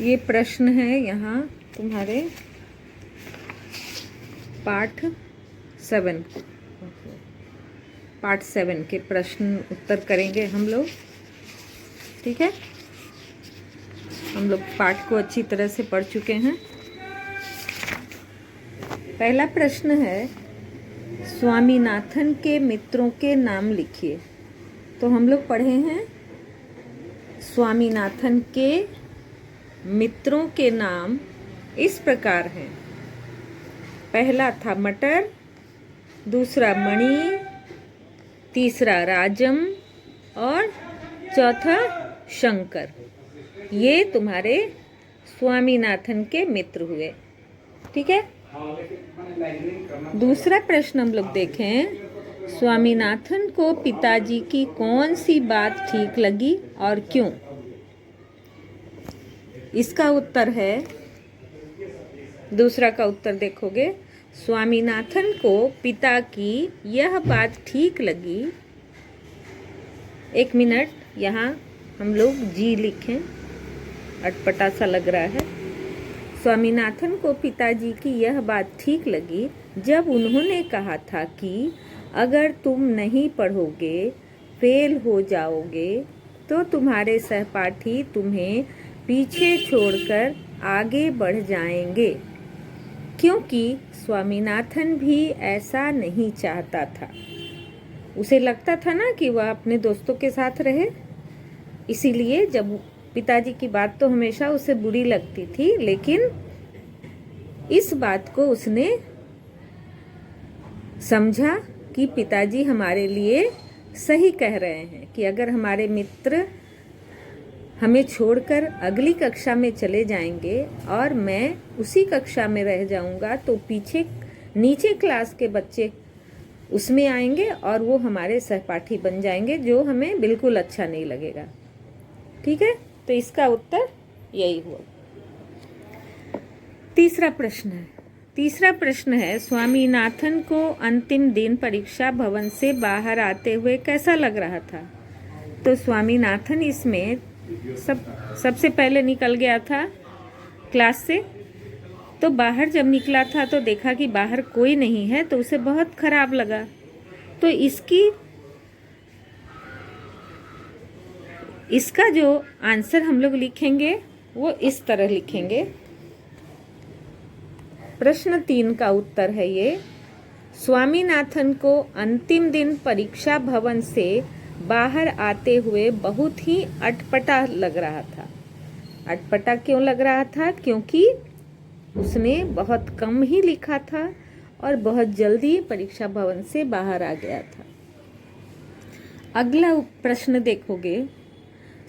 ये प्रश्न है यहाँ तुम्हारे पाठ 7 के प्रश्न उत्तर करेंगे हम लोग। ठीक है, हम लोग पाठ को अच्छी तरह से पढ़ चुके हैं। पहला प्रश्न है, स्वामीनाथन के मित्रों के नाम लिखिए। तो हम लोग पढ़े हैं स्वामीनाथन के मित्रों के नाम इस प्रकार हैं। पहला था मटर, दूसरा मणि, तीसरा राजम और चौथा शंकर। ये तुम्हारे स्वामीनाथन के मित्र हुए। ठीक है, दूसरा प्रश्न हम लोग देखें, स्वामीनाथन को पिताजी की कौन सी बात ठीक लगी और क्यों? इसका उत्तर है, दूसरा का उत्तर देखोगे, स्वामीनाथन को पिता की यह बात ठीक लगी। एक मिनट, यहाँ हम लोग जी लिखें, अटपटा सा लग रहा है। स्वामीनाथन को पिताजी की यह बात ठीक लगी जब उन्होंने कहा था कि अगर तुम नहीं पढ़ोगे, फेल हो जाओगे, तो तुम्हारे सहपाठी तुम्हें पीछे छोड़कर आगे बढ़ जाएंगे। क्योंकि स्वामीनाथन भी ऐसा नहीं चाहता था। उसे लगता था ना कि वह अपने दोस्तों के साथ रहे, इसीलिए जब पिताजी की बात तो हमेशा उसे बुरी लगती थी, लेकिन इस बात को उसने समझा कि पिताजी हमारे लिए सही कह रहे हैं कि अगर हमारे मित्र हमें छोड़कर अगली कक्षा में चले जाएंगे और मैं उसी कक्षा में रह जाऊंगा, तो पीछे नीचे क्लास के बच्चे उसमें आएंगे और वो हमारे सहपाठी बन जाएंगे, जो हमें बिल्कुल अच्छा नहीं लगेगा। ठीक है, तो इसका उत्तर यही हुआ। तीसरा प्रश्न है, स्वामीनाथन को अंतिम दिन परीक्षा भवन से बाहर आते हुए कैसा लग रहा था? तो स्वामीनाथन इसमें सबसे पहले निकल गया था क्लास से। तो बाहर जब निकला था तो देखा कि बाहर कोई नहीं है, तो उसे बहुत खराब लगा। तो इसका जो आंसर हम लोग लिखेंगे वो इस तरह लिखेंगे। प्रश्न 3 का उत्तर है ये, स्वामीनाथन को अंतिम दिन परीक्षा भवन से बाहर आते हुए बहुत ही अटपटा लग रहा था। अटपटा क्यों लग रहा था? क्योंकि उसने बहुत कम ही लिखा था और बहुत जल्दी परीक्षा भवन से बाहर आ गया था। अगला प्रश्न देखोगे,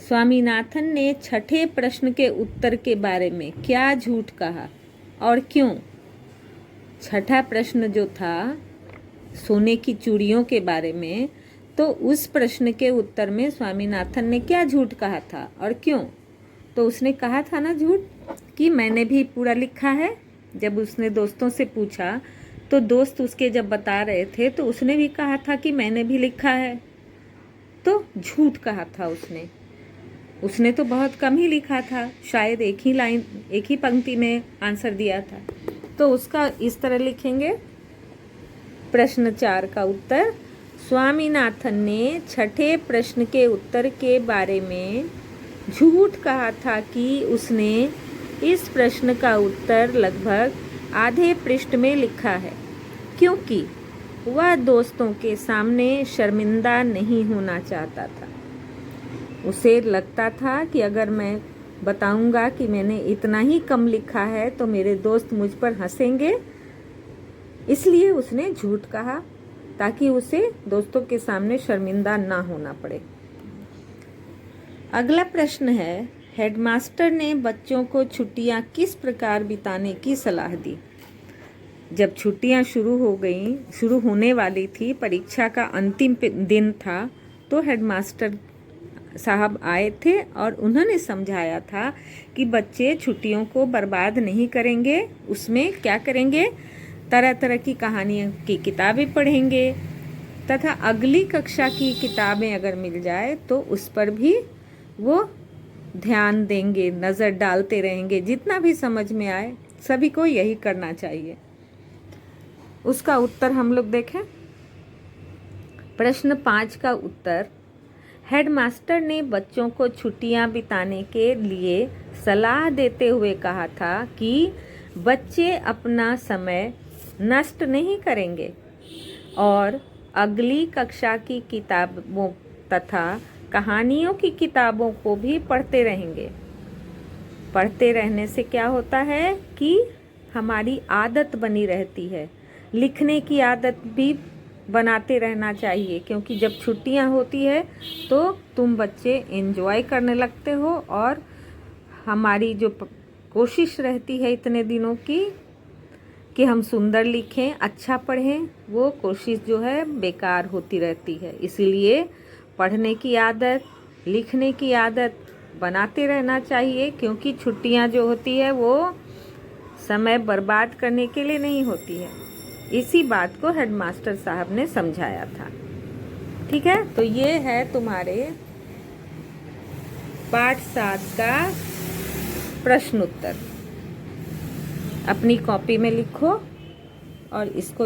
स्वामीनाथन ने छठे प्रश्न के उत्तर के बारे में क्या झूठ कहा और क्यों? छठा प्रश्न जो था सोने की चूड़ियों के बारे में, तो उस प्रश्न के उत्तर में स्वामीनाथन ने क्या झूठ कहा था और क्यों? तो उसने कहा था ना झूठ कि मैंने भी पूरा लिखा है। जब उसने दोस्तों से पूछा तो दोस्त उसके जब बता रहे थे तो उसने भी कहा था कि मैंने भी लिखा है। तो झूठ कहा था उसने तो बहुत कम ही लिखा था, शायद एक ही पंक्ति में आंसर दिया था। तो उसका इस तरह लिखेंगे। प्रश्न 4 का उत्तर, स्वामीनाथन ने छठे प्रश्न के उत्तर के बारे में झूठ कहा था कि उसने इस प्रश्न का उत्तर लगभग आधे पृष्ठ में लिखा है, क्योंकि वह दोस्तों के सामने शर्मिंदा नहीं होना चाहता था। उसे लगता था कि अगर मैं बताऊंगा कि मैंने इतना ही कम लिखा है तो मेरे दोस्त मुझ पर हंसेंगे, इसलिए उसने झूठ कहा ताकि उसे दोस्तों के सामने शर्मिंदा ना होना पड़े। अगला प्रश्न है, हेडमास्टर ने बच्चों को छुट्टियां किस प्रकार बिताने की सलाह दी? जब छुट्टियां शुरू होने वाली थी, परीक्षा का अंतिम दिन था, तो हेडमास्टर साहब आए थे और उन्होंने समझाया था कि बच्चे छुट्टियों को बर्बाद नहीं करेंगे। उसमें क्या करेंगे? तरह तरह की कहानियों की किताबें पढ़ेंगे तथा अगली कक्षा की किताबें अगर मिल जाए तो उस पर भी वो ध्यान देंगे, नज़र डालते रहेंगे, जितना भी समझ में आए सभी को यही करना चाहिए। उसका उत्तर हम लोग देखें। प्रश्न 5 का उत्तर, हेडमास्टर ने बच्चों को छुट्टियां बिताने के लिए सलाह देते हुए कहा था कि बच्चे अपना समय नष्ट नहीं करेंगे और अगली कक्षा की किताबों तथा कहानियों की किताबों को भी पढ़ते रहेंगे। पढ़ते रहने से क्या होता है कि हमारी आदत बनी रहती है। लिखने की आदत भी बनाते रहना चाहिए, क्योंकि जब छुट्टियां होती है तो तुम बच्चे एंजॉय करने लगते हो और हमारी जो कोशिश रहती है इतने दिनों की कि हम सुंदर लिखें, अच्छा पढ़ें, वो कोशिश जो है बेकार होती रहती है। इसीलिए पढ़ने की आदत, लिखने की आदत बनाते रहना चाहिए, क्योंकि छुट्टियां जो होती है वो समय बर्बाद करने के लिए नहीं होती है। इसी बात को हेडमास्टर साहब ने समझाया था। ठीक है, तो ये है तुम्हारे पाठ 7 का प्रश्न उत्तर। अपनी कॉपी में लिखो और इसको